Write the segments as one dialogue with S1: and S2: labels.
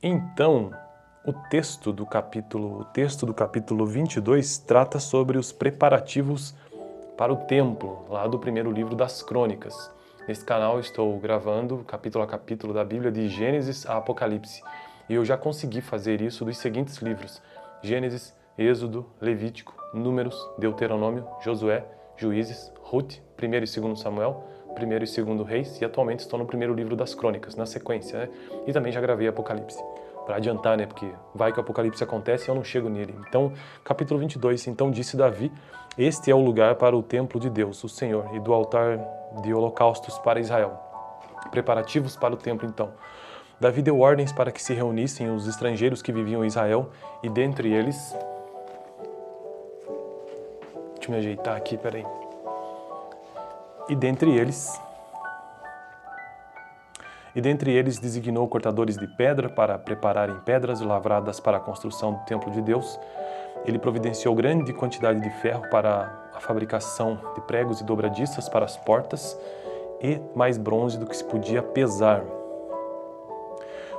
S1: Então, o texto do capítulo 22 trata sobre os preparativos para o templo, lá do primeiro livro das Crônicas. Nesse canal estou gravando capítulo a capítulo da Bíblia, de Gênesis a Apocalipse. E eu já consegui fazer isso dos seguintes livros: Gênesis, Êxodo, Levítico, Números, Deuteronômio, Josué, Juízes, Ruth, 1º e 2º Samuel, 1º e 2º Reis, e atualmente estou no primeiro livro das Crônicas, na sequência, né? E também já gravei Apocalipse. Para adiantar, né? Porque vai que o Apocalipse acontece e eu não chego nele. Então, capítulo 22. Então disse Davi: este é o lugar para o templo de Deus, o Senhor, e do altar de holocaustos para Israel. Preparativos para o templo, então. Davi deu ordens para que se reunissem os estrangeiros que viviam em Israel, e dentre eles... Deixa eu me ajeitar aqui, peraí. E dentre eles designou cortadores de pedra para prepararem pedras lavradas para a construção do templo de Deus. Ele providenciou grande quantidade de ferro para a fabricação de pregos e dobradiças para as portas e mais bronze do que se podia pesar.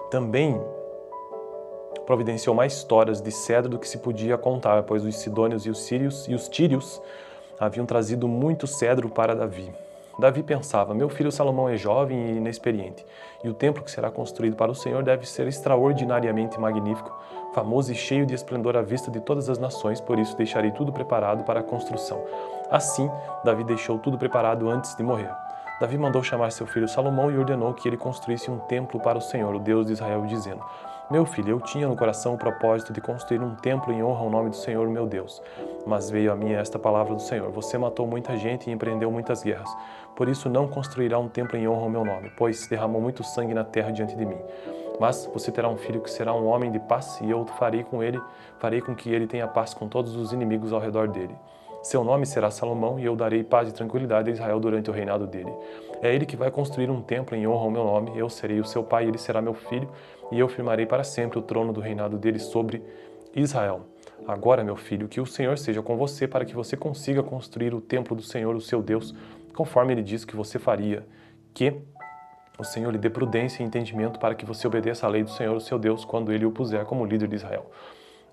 S1: Também providenciou mais toras de cedro do que se podia contar, pois os sidônios e os tírios haviam trazido muito cedro para Davi. Davi pensava: meu filho Salomão é jovem e inexperiente, e o templo que será construído para o Senhor deve ser extraordinariamente magnífico, famoso e cheio de esplendor à vista de todas as nações, por isso deixarei tudo preparado para a construção. Assim, Davi deixou tudo preparado antes de morrer. Davi mandou chamar seu filho Salomão e ordenou que ele construísse um templo para o Senhor, o Deus de Israel, dizendo: meu filho, eu tinha no coração o propósito de construir um templo em honra ao nome do Senhor, meu Deus. Mas veio a mim esta palavra do Senhor: você matou muita gente e empreendeu muitas guerras. Por isso não construirá um templo em honra ao meu nome, pois derramou muito sangue na terra diante de mim. Mas você terá um filho que será um homem de paz, e eu farei com que ele tenha paz com todos os inimigos ao redor dele. Seu nome será Salomão, e eu darei paz e tranquilidade a Israel durante o reinado dele. É ele que vai construir um templo em honra ao meu nome, eu serei o seu pai, ele será meu filho, e eu firmarei para sempre o trono do reinado dele sobre Israel. Agora, meu filho, que o Senhor seja com você, para que você consiga construir o templo do Senhor, o seu Deus, conforme ele disse que você faria. Que o Senhor lhe dê prudência e entendimento para que você obedeça à lei do Senhor, o seu Deus, quando ele o puser como líder de Israel.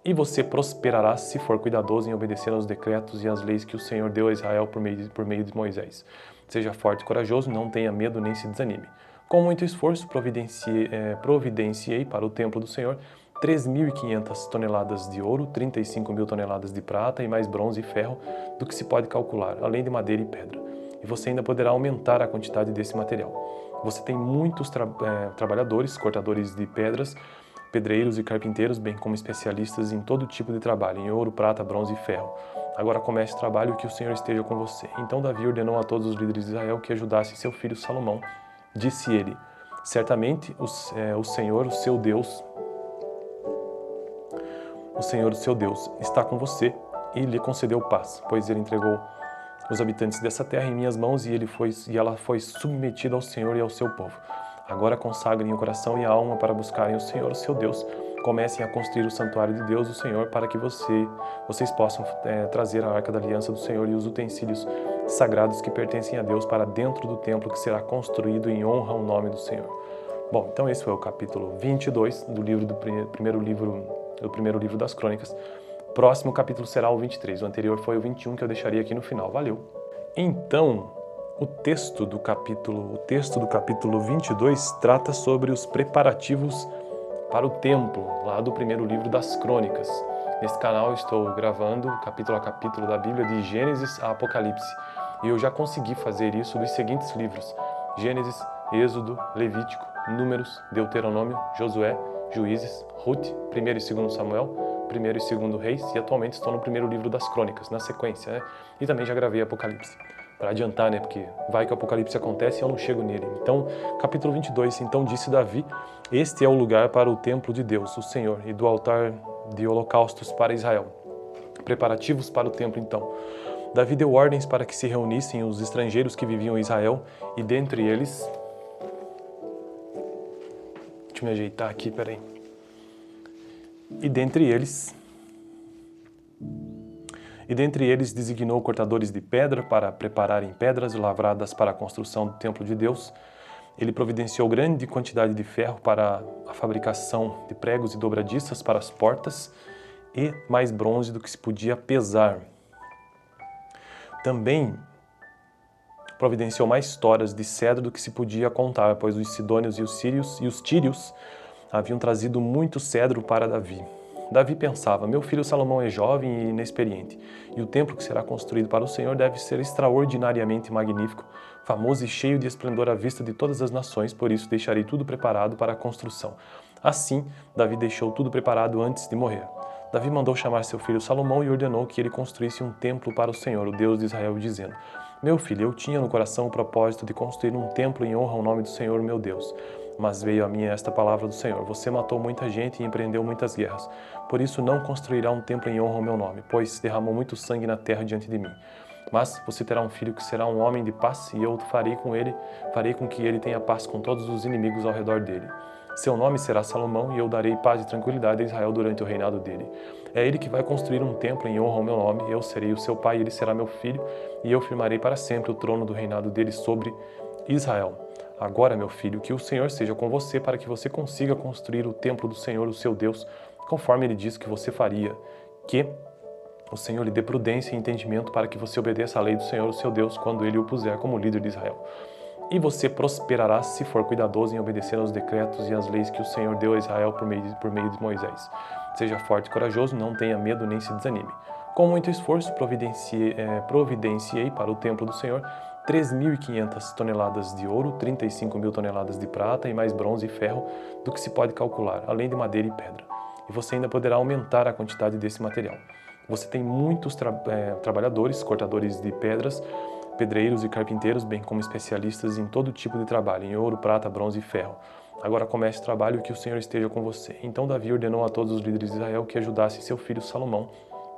S1: E você prosperará se for cuidadoso em obedecer aos decretos e às leis que o Senhor deu a Israel por meio de Moisés. Seja forte e corajoso, não tenha medo nem se desanime. Com muito esforço, providenciei para o templo do Senhor 3.500 toneladas de ouro, 35.000 toneladas de prata e mais bronze e ferro do que se pode calcular, além de madeira e pedra. E você ainda poderá aumentar a quantidade desse material. Você tem muitos trabalhadores, cortadores de pedras, pedreiros e carpinteiros, bem como especialistas em todo tipo de trabalho, em ouro, prata, bronze e ferro. Agora comece o trabalho e que o Senhor esteja com você. Então Davi ordenou a todos os líderes de Israel que ajudassem seu filho Salomão. Disse ele: certamente o Senhor, o seu Deus, está com você e lhe concedeu paz, pois ele entregou os habitantes dessa terra em minhas mãos e ela foi submetida ao Senhor e ao seu povo. Agora consagrem o coração e a alma para buscarem o Senhor, o seu Deus. Comecem a construir o santuário de Deus, o Senhor, para que vocês possam trazer a arca da aliança do Senhor e os utensílios sagrados que pertencem a Deus para dentro do templo que será construído em honra ao nome do Senhor. Bom, então esse foi o capítulo 22 do primeiro livro das Crônicas. Próximo capítulo será o 23. O anterior foi o 21, que eu deixaria aqui no final. Valeu! Então, o texto do capítulo 22 trata sobre os preparativos para o templo, lá do primeiro livro das Crônicas. Nesse canal estou gravando capítulo a capítulo da Bíblia, de Gênesis a Apocalipse. E eu já consegui fazer isso dos seguintes livros: Gênesis, Êxodo, Levítico, Números, Deuteronômio, Josué, Juízes, Ruth, 1º e 2º Samuel, 1º e 2º Reis, e atualmente estou no primeiro livro das Crônicas, na sequência, né? E também já gravei Apocalipse. Para adiantar, né? Porque vai que o Apocalipse acontece e eu não chego nele. Então, capítulo 22. Então disse Davi: este é o lugar para o templo de Deus, o Senhor, e do altar de holocaustos para Israel. Preparativos para o templo, então. Davi deu ordens para que se reunissem os estrangeiros que viviam em Israel, e dentre eles... Deixa eu me ajeitar aqui, peraí. E dentre eles designou cortadores de pedra para prepararem pedras lavradas para a construção do templo de Deus. Ele providenciou grande quantidade de ferro para a fabricação de pregos e dobradiças para as portas e mais bronze do que se podia pesar. Também providenciou mais toras de cedro do que se podia contar, pois os sidônios e os tírios haviam trazido muito cedro para Davi. Davi pensava, meu filho Salomão é jovem e inexperiente, e o templo que será construído para o Senhor deve ser extraordinariamente magnífico, famoso e cheio de esplendor à vista de todas as nações, por isso deixarei tudo preparado para a construção. Assim, Davi deixou tudo preparado antes de morrer. Davi mandou chamar seu filho Salomão e ordenou que ele construísse um templo para o Senhor, o Deus de Israel, dizendo, meu filho, eu tinha no coração o propósito de construir um templo em honra ao nome do Senhor, meu Deus. Mas veio a mim esta palavra do Senhor, você matou muita gente e empreendeu muitas guerras. Por isso não construirá um templo em honra ao meu nome, pois derramou muito sangue na terra diante de mim. Mas você terá um filho que será um homem de paz, e eu farei com que ele tenha paz com todos os inimigos ao redor dele. Seu nome será Salomão, e eu darei paz e tranquilidade a Israel durante o reinado dele. É ele que vai construir um templo em honra ao meu nome, eu serei o seu pai, ele será meu filho, e eu firmarei para sempre o trono do reinado dele sobre Israel. Agora, meu filho, que o Senhor seja com você para que você consiga construir o templo do Senhor, o seu Deus, conforme ele disse que você faria. Que o Senhor lhe dê prudência e entendimento para que você obedeça à lei do Senhor, o seu Deus, quando ele o puser como líder de Israel. E você prosperará se for cuidadoso em obedecer aos decretos e às leis que o Senhor deu a Israel por meio de Moisés. Seja forte e corajoso, não tenha medo nem se desanime. Com muito esforço, providenciei para o templo do Senhor 3.500 toneladas de ouro, 35.000 toneladas de prata e mais bronze e ferro do que se pode calcular, além de madeira e pedra. E você ainda poderá aumentar a quantidade desse material. Você tem muitos trabalhadores, cortadores de pedras, pedreiros e carpinteiros, bem como especialistas em todo tipo de trabalho, em ouro, prata, bronze e ferro. Agora comece o trabalho e que o Senhor esteja com você. Então Davi ordenou a todos os líderes de Israel que ajudassem seu filho Salomão.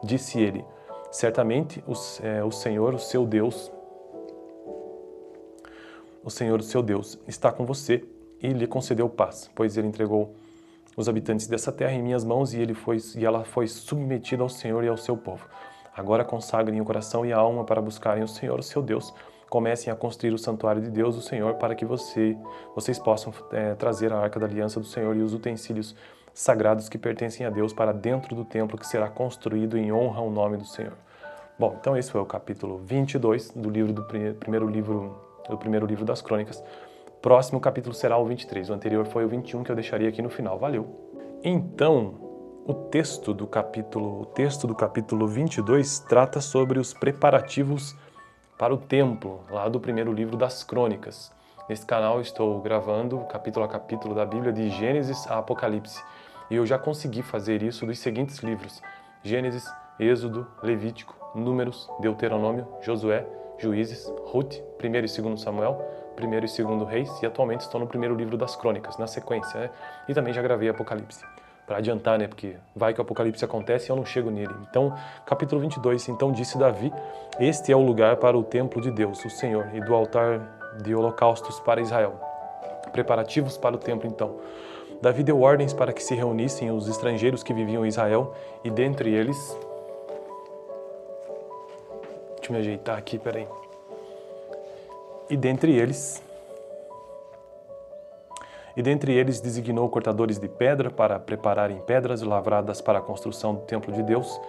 S1: Disse ele, certamente o Senhor, o seu Deus, está com você e lhe concedeu paz, pois ele entregou os habitantes dessa terra em minhas mãos e ela foi submetida ao Senhor e ao seu povo. Agora consagrem o coração e a alma para buscarem o Senhor, o seu Deus. Comecem a construir o santuário de Deus, o Senhor, para que vocês possam trazer a arca da aliança do Senhor e os utensílios sagrados que pertencem a Deus para dentro do templo que será construído em honra ao nome do Senhor. Bom, então esse foi o capítulo 22 do primeiro livro das Crônicas. Próximo capítulo será o 23, o anterior foi o 21 que eu deixaria aqui no final. Valeu! Então, o texto do capítulo 22 trata sobre os preparativos para o templo, lá do primeiro livro das Crônicas. Nesse canal eu estou gravando capítulo a capítulo da Bíblia de Gênesis a Apocalipse. E eu já consegui fazer isso dos seguintes livros: Gênesis, Êxodo, Levítico, Números, Deuteronômio, Josué, Juízes, Ruth, 1º e 2º Samuel, 1º e 2º Reis, e atualmente estou no primeiro livro das Crônicas, na sequência, né? E também já gravei Apocalipse, para adiantar, né? Porque vai que o Apocalipse acontece e eu não chego nele. Então, capítulo 22, então disse Davi, este é o lugar para o templo de Deus, o Senhor, e do altar de holocaustos para Israel. Preparativos para o templo, então. Davi deu ordens para que se reunissem os estrangeiros que viviam em Israel, e dentre eles... Deixa eu me ajeitar aqui, peraí. E dentre eles designou cortadores de pedra para prepararem pedras lavradas para a construção do templo de Deus.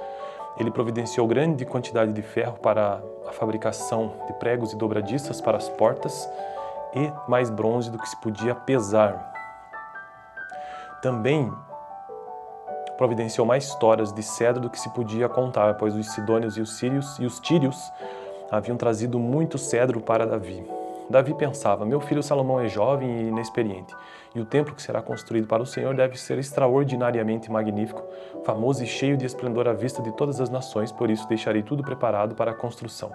S1: Ele providenciou grande quantidade de ferro para a fabricação de pregos e dobradiças para as portas e mais bronze do que se podia pesar. Também providenciou mais toras de cedro do que se podia contar, pois os sidônios e os tírios haviam trazido muito cedro para Davi. Davi pensava, meu filho Salomão é jovem e inexperiente, e o templo que será construído para o Senhor deve ser extraordinariamente magnífico, famoso e cheio de esplendor à vista de todas as nações, por isso deixarei tudo preparado para a construção.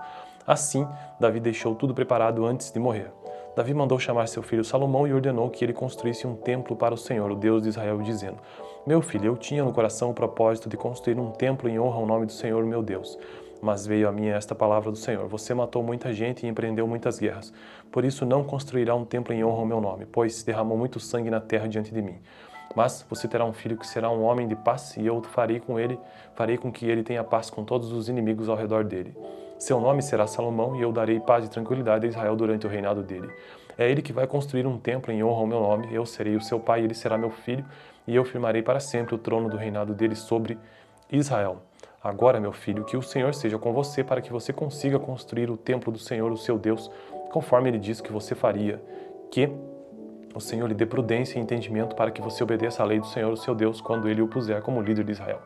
S1: Assim, Davi deixou tudo preparado antes de morrer. Davi mandou chamar seu filho Salomão e ordenou que ele construísse um templo para o Senhor, o Deus de Israel, dizendo, meu filho, eu tinha no coração o propósito de construir um templo em honra ao nome do Senhor, meu Deus. Mas veio a mim esta palavra do Senhor, você matou muita gente e empreendeu muitas guerras. Por isso não construirá um templo em honra ao meu nome, pois derramou muito sangue na terra diante de mim. Mas você terá um filho que será um homem de paz, e eu farei com que ele tenha paz com todos os inimigos ao redor dele. Seu nome será Salomão, e eu darei paz e tranquilidade a Israel durante o reinado dele. É ele que vai construir um templo em honra ao meu nome. Eu serei o seu pai, ele será meu filho, e eu firmarei para sempre o trono do reinado dele sobre Israel. Agora, meu filho, que o Senhor seja com você para que você consiga construir o templo do Senhor, o seu Deus, conforme ele disse que você faria. Que o Senhor lhe dê prudência e entendimento para que você obedeça à lei do Senhor, o seu Deus, quando ele o puser como líder de Israel.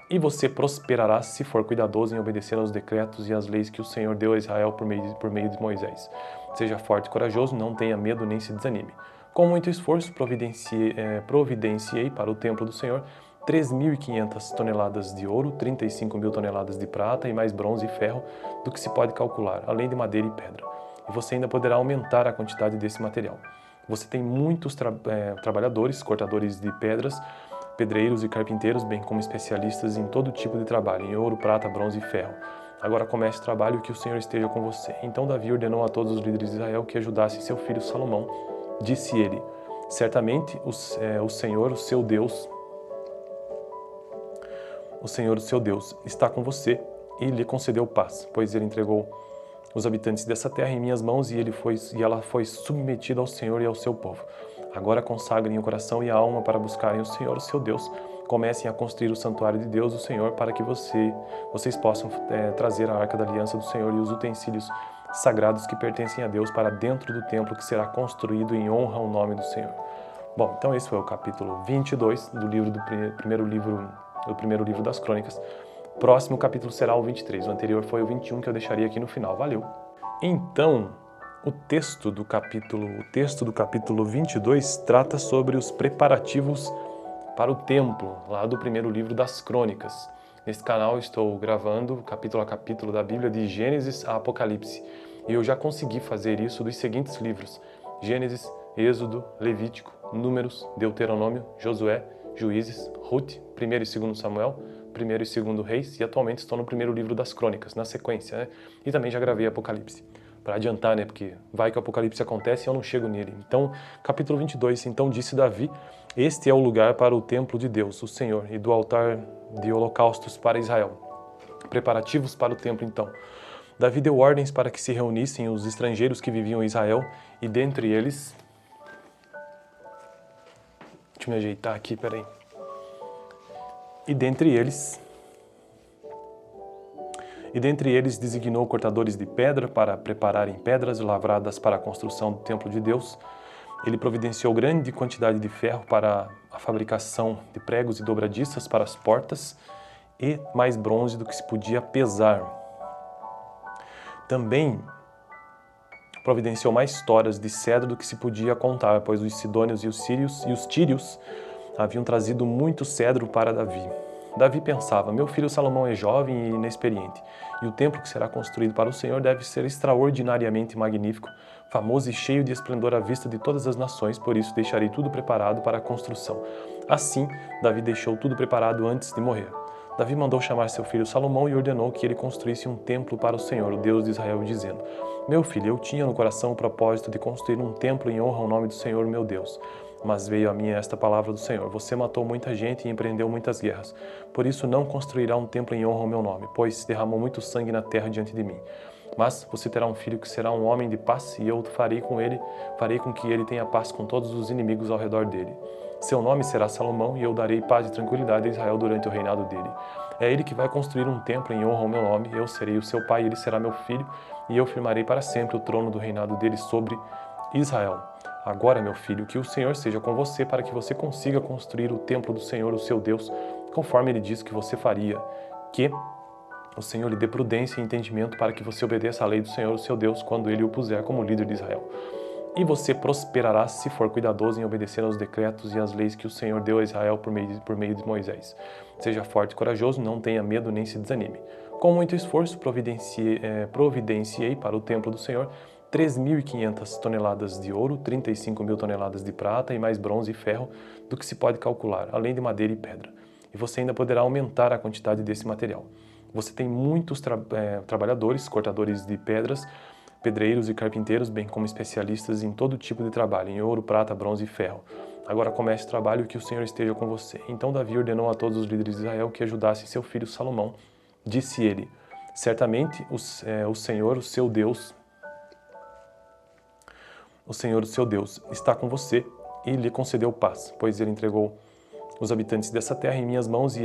S1: E você prosperará se for cuidadoso em obedecer aos decretos e às leis que o Senhor deu a Israel por meio de Moisés. Seja forte e corajoso, não tenha medo nem se desanime. Com muito esforço, providenciei para o templo do Senhor 3.500 toneladas de ouro, 35.000 toneladas de prata e mais bronze e ferro do que se pode calcular, além de madeira e pedra. E você ainda poderá aumentar a quantidade desse material. Você tem muitos trabalhadores, cortadores de pedras, pedreiros e carpinteiros, bem como especialistas em todo tipo de trabalho, em ouro, prata, bronze e ferro. Agora comece o trabalho e que o Senhor esteja com você. Então Davi ordenou a todos os líderes de Israel que ajudassem seu filho Salomão. Disse ele: certamente o Senhor, o seu Deus, está com você e lhe concedeu paz, pois ele entregou os habitantes dessa terra em minhas mãos e ela foi submetida ao Senhor e ao seu povo. Agora consagrem o coração e a alma para buscarem o Senhor, o seu Deus. Comecem a construir o santuário de Deus, o Senhor, para que vocês possam trazer a arca da aliança do Senhor e os utensílios sagrados que pertencem a Deus para dentro do templo que será construído em honra ao nome do Senhor. Bom, então esse foi o capítulo 22 do primeiro livro das Crônicas. Próximo capítulo será o 23, o anterior foi o 21 que eu deixaria aqui no final. Valeu! Então, o texto do capítulo 22 trata sobre os preparativos para o templo, lá do primeiro livro das Crônicas. Nesse canal estou gravando capítulo a capítulo da Bíblia, de Gênesis a Apocalipse. E eu já consegui fazer isso dos seguintes livros: Gênesis, Êxodo, Levítico, Números, Deuteronômio, Josué, Juízes, Ruth, 1 e 2 Samuel, 1 e 2 Reis, e atualmente estou no primeiro livro das Crônicas, na sequência, né? E também já gravei Apocalipse, para adiantar, né? Porque vai que o Apocalipse acontece e eu não chego nele. Então, capítulo 22, então disse Davi: este é o lugar para o templo de Deus, o Senhor, e do altar de holocaustos para Israel. Preparativos para o templo, então. Davi deu ordens para que se reunissem os estrangeiros que viviam em Israel, e dentre eles... Deixa eu me ajeitar aqui, peraí. E dentre eles designou cortadores de pedra para prepararem pedras lavradas para a construção do templo de Deus. Ele providenciou grande quantidade de ferro para a fabricação de pregos e dobradiças para as portas e mais bronze do que se podia pesar. Também providenciou mais toras de cedro do que se podia contar, pois os sidônios e os tírios haviam trazido muito cedro para Davi. Davi pensava: meu filho Salomão é jovem e inexperiente, e o templo que será construído para o Senhor deve ser extraordinariamente magnífico, famoso e cheio de esplendor à vista de todas as nações, por isso deixarei tudo preparado para a construção. Assim, Davi deixou tudo preparado antes de morrer. Davi mandou chamar seu filho Salomão e ordenou que ele construísse um templo para o Senhor, o Deus de Israel, dizendo: meu filho, eu tinha no coração o propósito de construir um templo em honra ao nome do Senhor, meu Deus. Mas veio a mim esta palavra do Senhor: você matou muita gente e empreendeu muitas guerras. Por isso não construirá um templo em honra ao meu nome, pois derramou muito sangue na terra diante de mim. Mas você terá um filho que será um homem de paz, e eu farei com que ele tenha paz com todos os inimigos ao redor dele. Seu nome será Salomão, e eu darei paz e tranquilidade a Israel durante o reinado dele. É ele que vai construir um templo em honra ao meu nome. Eu serei o seu pai, ele será meu filho, e eu firmarei para sempre o trono do reinado dele sobre Israel. Agora, meu filho, que o Senhor seja com você para que você consiga construir o templo do Senhor, o seu Deus, conforme ele disse que você faria. Que o Senhor lhe dê prudência e entendimento para que você obedeça à lei do Senhor, o seu Deus, quando ele o puser como líder de Israel. E você prosperará se for cuidadoso em obedecer aos decretos e às leis que o Senhor deu a Israel por meio de Moisés. Seja forte e corajoso, não tenha medo nem se desanime. Com muito esforço, providenciei para o templo do Senhor 3.500 toneladas de ouro, 35.000 toneladas de prata e mais bronze e ferro do que se pode calcular, além de madeira e pedra. E você ainda poderá aumentar a quantidade desse material. Você tem muitos trabalhadores, cortadores de pedras, pedreiros e carpinteiros, bem como especialistas em todo tipo de trabalho, em ouro, prata, bronze e ferro. Agora comece o trabalho e que o Senhor esteja com você. Então Davi ordenou a todos os líderes de Israel que ajudassem seu filho Salomão. Disse ele: certamente o Senhor, o seu Deus, o Senhor, o seu Deus, está com você e lhe concedeu paz, pois ele entregou os habitantes dessa terra em minhas mãos e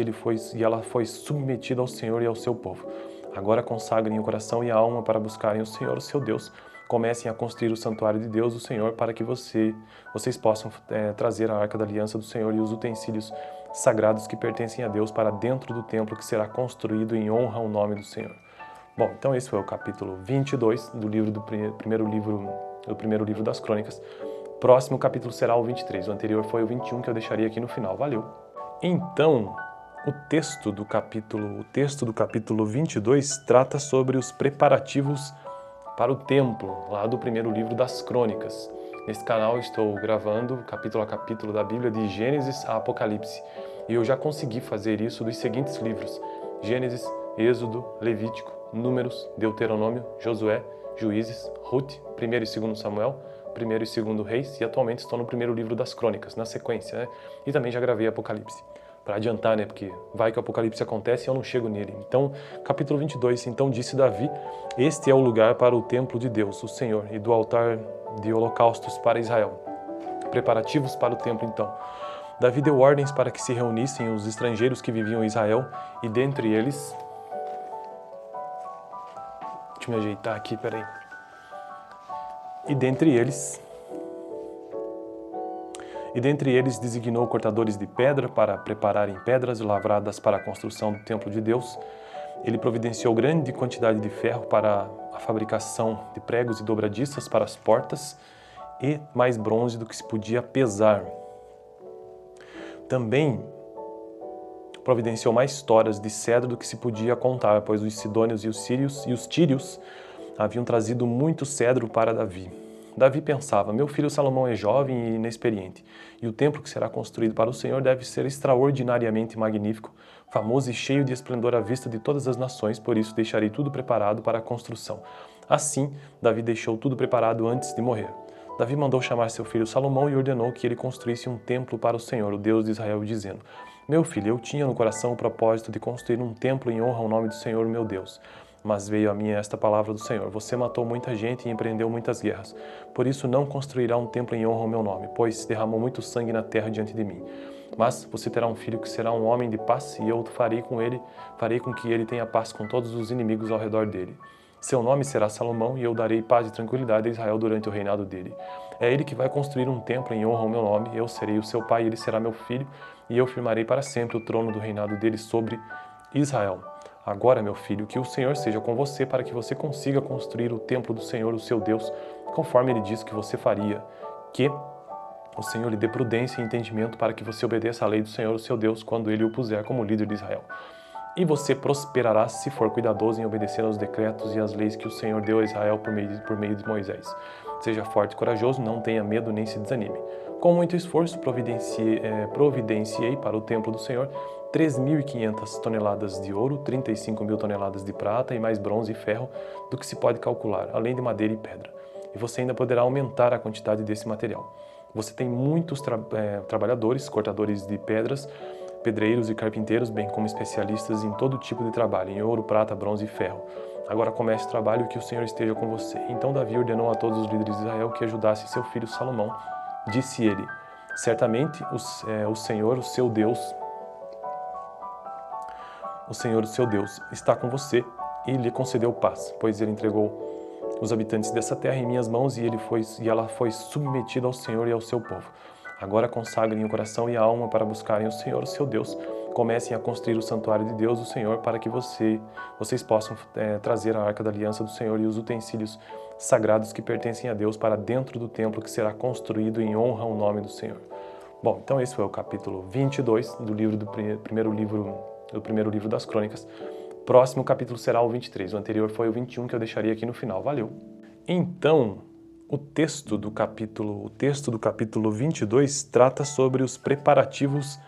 S1: ela foi submetida ao Senhor e ao seu povo. Agora consagrem o coração e a alma para buscarem o Senhor, o seu Deus. Comecem a construir o santuário de Deus, o Senhor, para que vocês possam trazer a arca da aliança do Senhor e os utensílios sagrados que pertencem a Deus para dentro do templo que será construído em honra ao nome do Senhor. Bom, então esse foi o capítulo 22 do primeiro livro das Crônicas. Próximo capítulo será o 23, o anterior foi o 21 que eu deixaria aqui no final. Valeu! Então, o texto do capítulo 22 trata sobre os preparativos para o templo, lá do primeiro livro das Crônicas. Nesse canal estou gravando capítulo a capítulo da Bíblia, de Gênesis a Apocalipse. E eu já consegui fazer isso dos seguintes livros: Gênesis, Êxodo, Levítico, Números, Deuteronômio, Josué, Juízes, Ruth, 1º e 2º Samuel, 1º e 2º Reis, e atualmente estou no primeiro livro das Crônicas, na sequência, né? E também já gravei Apocalipse, para adiantar, né? Porque vai que o Apocalipse acontece e eu não chego nele. Então, capítulo 22, então disse Davi: este é o lugar para o templo de Deus, o Senhor, e do altar de holocaustos para Israel. Preparativos para o templo, então. Davi deu ordens para que se reunissem os estrangeiros que viviam em Israel, e dentre eles... Deixa eu me ajeitar aqui, peraí. E dentre eles designou cortadores de pedra para prepararem pedras lavradas para a construção do templo de Deus. Ele providenciou grande quantidade de ferro para a fabricação de pregos e dobradiças para as portas e mais bronze do que se podia pesar. Também providenciou mais toras de cedro do que se podia contar, pois os sidônios e os tírios haviam trazido muito cedro para Davi. Davi pensava: meu filho Salomão é jovem e inexperiente, e o templo que será construído para o Senhor deve ser extraordinariamente magnífico, famoso e cheio de esplendor à vista de todas as nações, por isso deixarei tudo preparado para a construção. Assim, Davi deixou tudo preparado antes de morrer. Davi mandou chamar seu filho Salomão e ordenou que ele construísse um templo para o Senhor, o Deus de Israel, dizendo: meu filho, eu tinha no coração o propósito de construir um templo em honra ao nome do Senhor, meu Deus. Mas veio a mim esta palavra do Senhor: você matou muita gente e empreendeu muitas guerras. Por isso não construirá um templo em honra ao meu nome, pois derramou muito sangue na terra diante de mim. Mas você terá um filho que será um homem de paz, e eu farei com que ele tenha paz com todos os inimigos ao redor dele. Seu nome será Salomão, e eu darei paz e tranquilidade a Israel durante o reinado dele. É ele que vai construir um templo em honra ao meu nome, eu serei o seu pai, e ele será meu filho, e eu firmarei para sempre o trono do reinado dele sobre Israel. Agora, meu filho, que o Senhor seja com você para que você consiga construir o templo do Senhor, o seu Deus, conforme ele disse que você faria. Que o Senhor lhe dê prudência e entendimento para que você obedeça à lei do Senhor, o seu Deus, quando ele o puser como líder de Israel. E você prosperará se for cuidadoso em obedecer aos decretos e às leis que o Senhor deu a Israel por meio de Moisés. Seja forte e corajoso, não tenha medo nem se desanime. Com muito esforço, providenciei para o templo do Senhor 3.500 toneladas de ouro, 35.000 toneladas de prata e mais bronze e ferro do que se pode calcular, além de madeira e pedra. E você ainda poderá aumentar a quantidade desse material. Você tem muitos trabalhadores, cortadores de pedras, pedreiros e carpinteiros, bem como especialistas em todo tipo de trabalho, em ouro, prata, bronze e ferro. Agora comece o trabalho e que o Senhor esteja com você. Então Davi ordenou a todos os líderes de Israel que ajudassem seu filho Salomão. Disse ele: certamente o Senhor, o seu Deus, está com você e lhe concedeu paz, pois ele entregou os habitantes dessa terra em minhas mãos e ela foi submetida ao Senhor e ao seu povo. Agora consagrem o coração e a alma para buscarem o Senhor, o seu Deus. Comecem a construir o santuário de Deus, o Senhor, para que vocês possam trazer a arca da aliança do Senhor e os utensílios sagrados que pertencem a Deus para dentro do templo que será construído em honra ao nome do Senhor. Bom, então esse foi o capítulo 22 do primeiro livro das Crônicas. Próximo capítulo será o 23, o anterior foi o 21 que eu deixaria aqui no final. Valeu! Então, o texto do capítulo 22 trata sobre os preparativos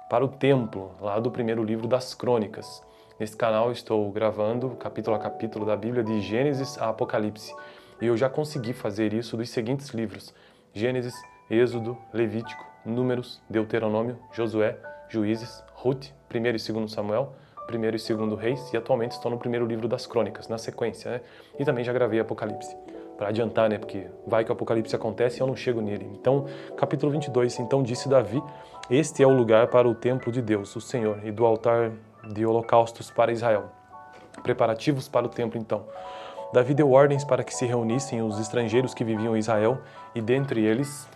S1: para o templo, lá do primeiro livro das Crônicas. Nesse canal estou gravando capítulo a capítulo da Bíblia, de Gênesis a Apocalipse. E eu já consegui fazer isso dos seguintes livros: Gênesis, Êxodo, Levítico, Números, Deuteronômio, Josué, Juízes, Ruth, 1º e 2º Samuel, 1º e 2º Reis, e atualmente estou no primeiro livro das Crônicas, na sequência, né? E também já gravei Apocalipse, para adiantar, né? Porque vai que o Apocalipse acontece e eu não chego nele. Então, capítulo 22, então disse Davi, este é o lugar para o templo de Deus, o Senhor, e do altar de holocaustos para Israel. Preparativos para o templo, então. Davi deu ordens para que se reunissem os estrangeiros que viviam em Israel, e dentre eles...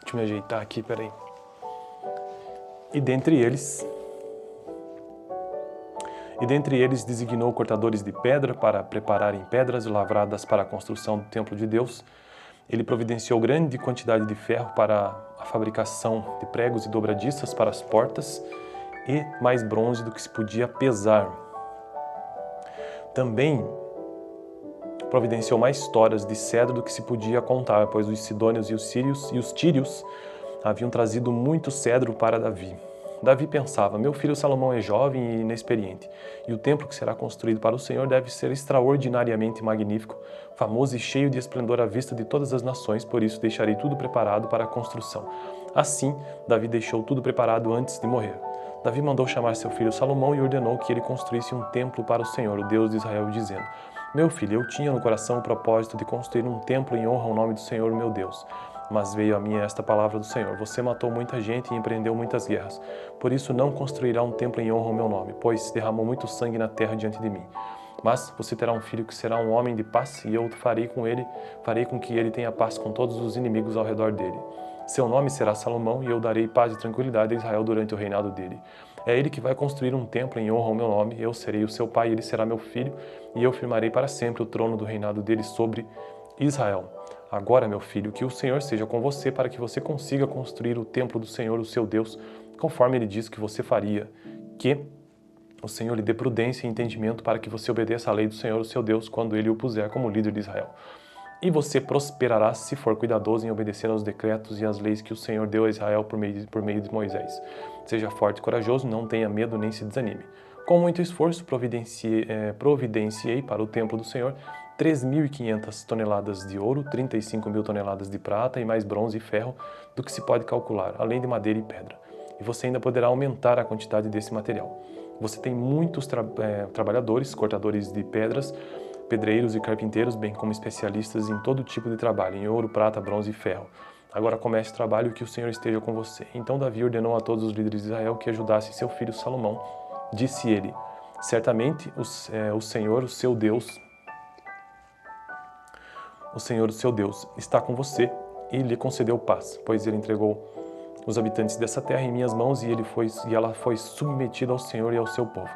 S1: Deixa eu me ajeitar aqui, peraí. E dentre eles designou cortadores de pedra para prepararem pedras lavradas para a construção do templo de Deus. Ele providenciou grande quantidade de ferro para a fabricação de pregos e dobradiças para as portas e mais bronze do que se podia pesar. Também providenciou mais toras de cedro do que se podia contar, pois os sidônios e os tírios haviam trazido muito cedro para Davi. Davi pensava, meu filho Salomão é jovem e inexperiente, e o templo que será construído para o Senhor deve ser extraordinariamente magnífico, famoso e cheio de esplendor à vista de todas as nações, por isso deixarei tudo preparado para a construção. Assim, Davi deixou tudo preparado antes de morrer. Davi mandou chamar seu filho Salomão e ordenou que ele construísse um templo para o Senhor, o Deus de Israel, dizendo, meu filho, eu tinha no coração o propósito de construir um templo em honra ao nome do Senhor, meu Deus. Mas veio a mim esta palavra do Senhor, você matou muita gente e empreendeu muitas guerras. Por isso não construirá um templo em honra ao meu nome, pois derramou muito sangue na terra diante de mim. Mas você terá um filho que será um homem de paz, e eu farei com que ele tenha paz com todos os inimigos ao redor dele. Seu nome será Salomão, e eu darei paz e tranquilidade a Israel durante o reinado dele. É ele que vai construir um templo em honra ao meu nome, eu serei o seu pai, ele será meu filho, e eu firmarei para sempre o trono do reinado dele sobre Israel. Agora, meu filho, que o Senhor seja com você para que você consiga construir o templo do Senhor, o seu Deus, conforme ele disse que você faria. Que o Senhor lhe dê prudência e entendimento para que você obedeça à lei do Senhor, o seu Deus, quando ele o puser como líder de Israel. E você prosperará se for cuidadoso em obedecer aos decretos e às leis que o Senhor deu a Israel por meio de Moisés. Seja forte e corajoso, não tenha medo nem se desanime. Com muito esforço, providenciei para o templo do Senhor 3.500 toneladas de ouro, 35.000 toneladas de prata e mais bronze e ferro do que se pode calcular, além de madeira e pedra. E você ainda poderá aumentar a quantidade desse material. Você tem muitos trabalhadores, cortadores de pedras, pedreiros e carpinteiros, bem como especialistas em todo tipo de trabalho, em ouro, prata, bronze e ferro. Agora comece o trabalho e que o Senhor esteja com você. Então Davi ordenou a todos os líderes de Israel que ajudassem seu filho Salomão. Disse ele, certamente o Senhor, o seu Deus, está com você e lhe concedeu paz, pois ele entregou os habitantes dessa terra em minhas mãos e ela foi submetida ao Senhor e ao seu povo.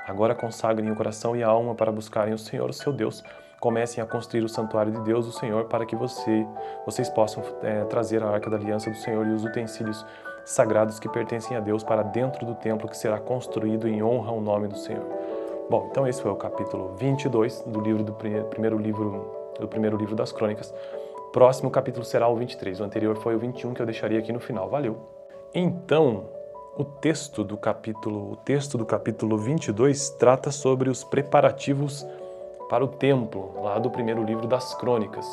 S1: Agora consagrem o coração e a alma para buscarem o Senhor, o seu Deus. Comecem a construir o santuário de Deus, o Senhor, para que vocês possam trazer a arca da aliança do Senhor e os utensílios sagrados que pertencem a Deus para dentro do templo que será construído em honra ao nome do Senhor. Bom, então esse foi o capítulo 22 do primeiro livro das Crônicas. Próximo capítulo será o 23, o anterior foi o 21 que eu deixaria aqui no final. Valeu! Então, o texto do capítulo 22 trata sobre os preparativos para o templo, lá do primeiro livro das Crônicas.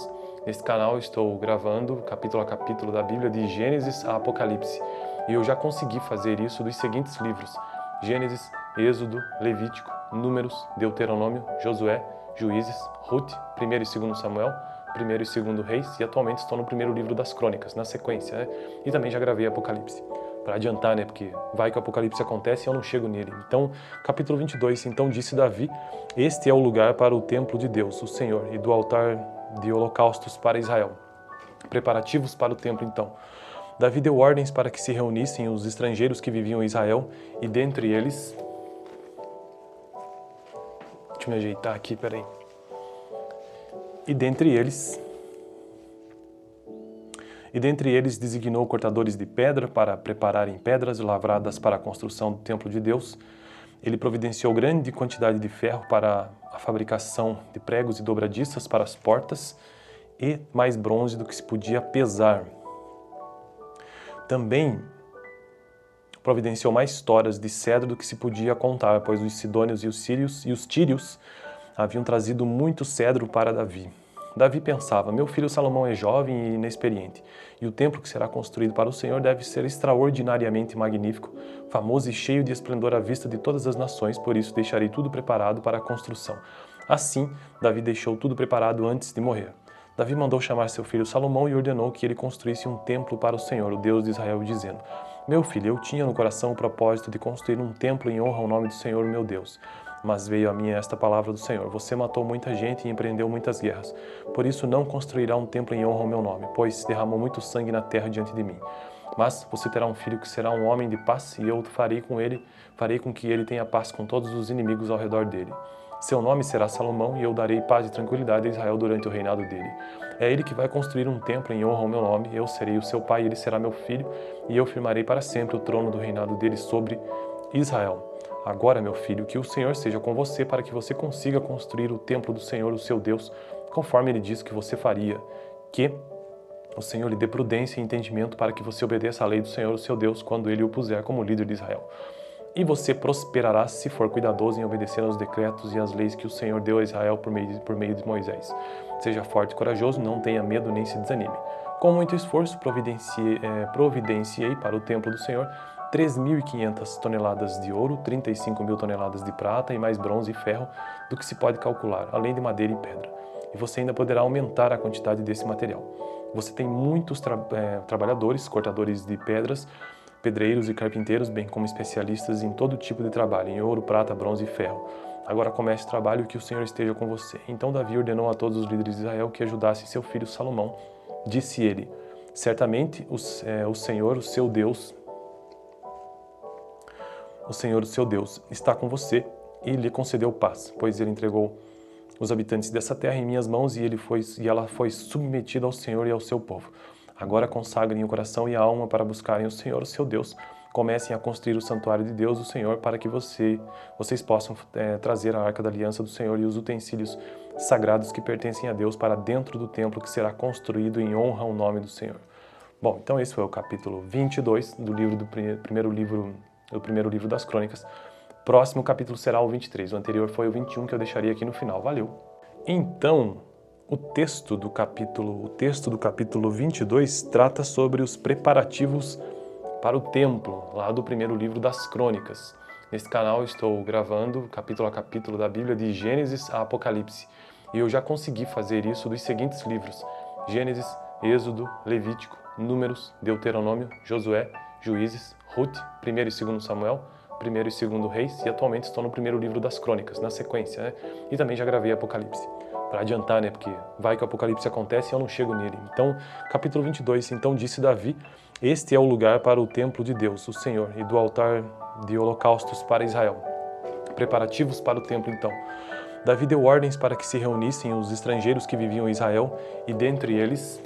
S1: Neste canal eu estou gravando capítulo a capítulo da Bíblia de Gênesis a Apocalipse. E eu já consegui fazer isso dos seguintes livros: Gênesis, Êxodo, Levítico, Números, Deuteronômio, Josué, Juízes, Ruth, 1 e 2 Samuel, 1 e 2 Reis, e atualmente estou no primeiro livro das Crônicas, na sequência, né? E também já gravei Apocalipse, para adiantar, né? Porque vai que o Apocalipse acontece e eu não chego nele. Então, capítulo 22, então disse Davi, este é o lugar para o templo de Deus, o Senhor, e do altar de holocaustos para Israel. Preparativos para o templo, então. Davi deu ordens para que se reunissem os estrangeiros que viviam em Israel, e dentre eles... Deixa eu me ajeitar aqui, peraí. E dentre eles designou cortadores de pedra para prepararem pedras lavradas para a construção do templo de Deus. Ele providenciou grande quantidade de ferro para a fabricação de pregos e dobradiças para as portas e mais bronze do que se podia pesar. Também providenciou mais toras de cedro do que se podia contar, pois os sidônios e os tírios haviam trazido muito cedro para Davi. Davi pensava, meu filho Salomão é jovem e inexperiente, e o templo que será construído para o Senhor deve ser extraordinariamente magnífico, famoso e cheio de esplendor à vista de todas as nações, por isso deixarei tudo preparado para a construção. Assim, Davi deixou tudo preparado antes de morrer. Davi mandou chamar seu filho Salomão e ordenou que ele construísse um templo para o Senhor, o Deus de Israel, dizendo: Meu filho, eu tinha no coração o propósito de construir um templo em honra ao nome do Senhor, meu Deus. Mas veio a mim esta palavra do Senhor: Você matou muita gente e empreendeu muitas guerras. Por isso não construirá um templo em honra ao meu nome, pois derramou muito sangue na terra diante de mim. Mas você terá um filho que será um homem de paz, e eu farei com que ele tenha paz com todos os inimigos ao redor dele. Seu nome será Salomão, e eu darei paz e tranquilidade a Israel durante o reinado dele. É ele que vai construir um templo em honra ao meu nome, eu serei o seu pai, ele será meu filho, e eu firmarei para sempre o trono do reinado dele sobre Israel. Agora, meu filho, que o Senhor seja com você para que você consiga construir o templo do Senhor, o seu Deus, conforme ele disse que você faria. Que o Senhor lhe dê prudência e entendimento para que você obedeça à lei do Senhor, o seu Deus, quando ele o puser como líder de Israel. E você prosperará se for cuidadoso em obedecer aos decretos e às leis que o Senhor deu a Israel por meio de Moisés. Seja forte e corajoso, não tenha medo nem se desanime. Com muito esforço, providenciei para o templo do Senhor 3.500 toneladas de ouro, 35.000 toneladas de prata e mais bronze e ferro do que se pode calcular, além de madeira e pedra. E você ainda poderá aumentar a quantidade desse material. Você tem muitos trabalhadores, cortadores de pedras, pedreiros e carpinteiros, bem como especialistas em todo tipo de trabalho, em ouro, prata, bronze e ferro. Agora comece o trabalho e que o Senhor esteja com você. Então Davi ordenou a todos os líderes de Israel que ajudassem seu filho Salomão. Disse ele: Certamente o Senhor, o seu Deus, está com você e lhe concedeu paz, pois ele entregou os habitantes dessa terra em minhas mãos e ela foi submetida ao Senhor e ao seu povo. Agora consagrem o coração e a alma para buscarem o Senhor, o seu Deus. Comecem a construir o santuário de Deus, o Senhor, para que vocês possam trazer a arca da aliança do Senhor e os utensílios sagrados que pertencem a Deus para dentro do templo que será construído em honra ao nome do Senhor. Bom, então esse foi o capítulo 22 do primeiro livro das Crônicas. Próximo capítulo será o 23. O anterior foi o 21, que eu deixaria aqui no final. Valeu! Então, o texto do capítulo 22 trata sobre os preparativos para o templo, lá do primeiro livro das Crônicas. Nesse canal eu estou gravando capítulo a capítulo da Bíblia, de Gênesis a Apocalipse. E eu já consegui fazer isso dos seguintes livros: Gênesis, Êxodo, Levítico, Números, Deuteronômio, Josué, Juízes, Ruth, 1 e 2 Samuel, 1 e 2 Reis, e atualmente estou no primeiro livro das Crônicas, na sequência, né? E também já gravei Apocalipse, para adiantar, né? Porque vai que o Apocalipse acontece e eu não chego nele. Então, capítulo 22, então disse Davi: Este é o lugar para o templo de Deus, o Senhor, e do altar de holocaustos para Israel. Preparativos para o templo, então. Davi deu ordens para que se reunissem os estrangeiros que viviam em Israel, e dentre eles...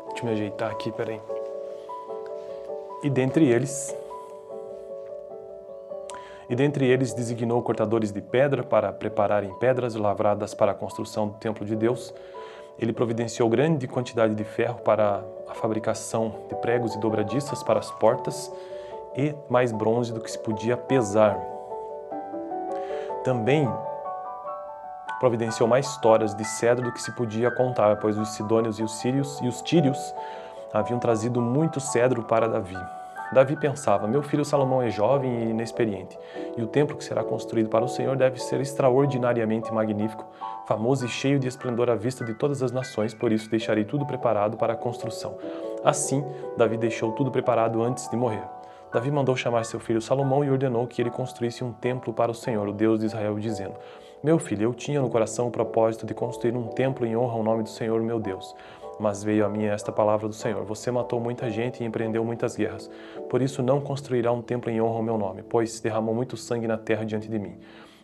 S1: Deixa eu me ajeitar aqui, peraí. E dentre eles designou cortadores de pedra para prepararem pedras lavradas para a construção do templo de Deus. Ele providenciou grande quantidade de ferro para a fabricação de pregos e dobradiças para as portas e mais bronze do que se podia pesar. Também providenciou mais toras de cedro do que se podia contar, pois os sidônios e os tírios haviam trazido muito cedro para Davi. Davi pensava: meu filho Salomão é jovem e inexperiente, e o templo que será construído para o Senhor deve ser extraordinariamente magnífico, famoso e cheio de esplendor à vista de todas as nações, por isso deixarei tudo preparado para a construção. Assim, Davi deixou tudo preparado antes de morrer. Davi mandou chamar seu filho Salomão e ordenou que ele construísse um templo para o Senhor, o Deus de Israel, dizendo: Meu filho, eu tinha no coração o propósito de construir um templo em honra ao nome do Senhor, meu Deus. Mas veio a mim esta palavra do Senhor: Você matou muita gente e empreendeu muitas guerras. Por isso não construirá um templo em honra ao meu nome, pois derramou muito sangue na terra diante de mim.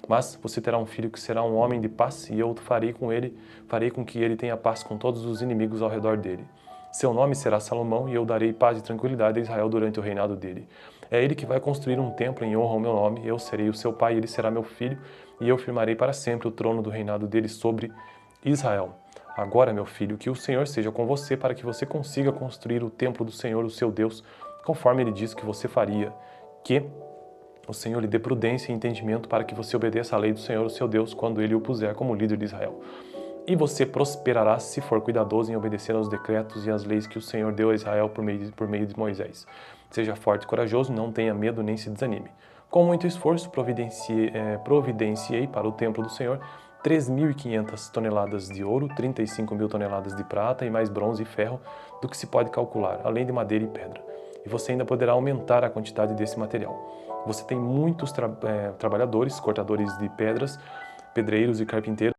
S1: Mas você terá um filho que será um homem de paz, e eu farei com que ele tenha paz com todos os inimigos ao redor dele. Seu nome será Salomão, e eu darei paz e tranquilidade a Israel durante o reinado dele. É ele que vai construir um templo em honra ao meu nome, eu serei o seu pai, ele será meu filho, e eu firmarei para sempre o trono do reinado dele sobre Israel. Agora, meu filho, que o Senhor seja com você para que você consiga construir o templo do Senhor, o seu Deus, conforme ele disse que você faria. Que o Senhor lhe dê prudência e entendimento para que você obedeça à lei do Senhor, o seu Deus, quando ele o puser como líder de Israel. E você prosperará se for cuidadoso em obedecer aos decretos e às leis que o Senhor deu a Israel por meio de Moisés. Seja forte e corajoso, não tenha medo nem se desanime. Com muito esforço, providenciei para o templo do Senhor 3.500 toneladas de ouro, 35.000 toneladas de prata e mais bronze e ferro do que se pode calcular, além de madeira e pedra. E você ainda poderá aumentar a quantidade desse material. Você tem muitos trabalhadores, cortadores de pedras, pedreiros e carpinteiros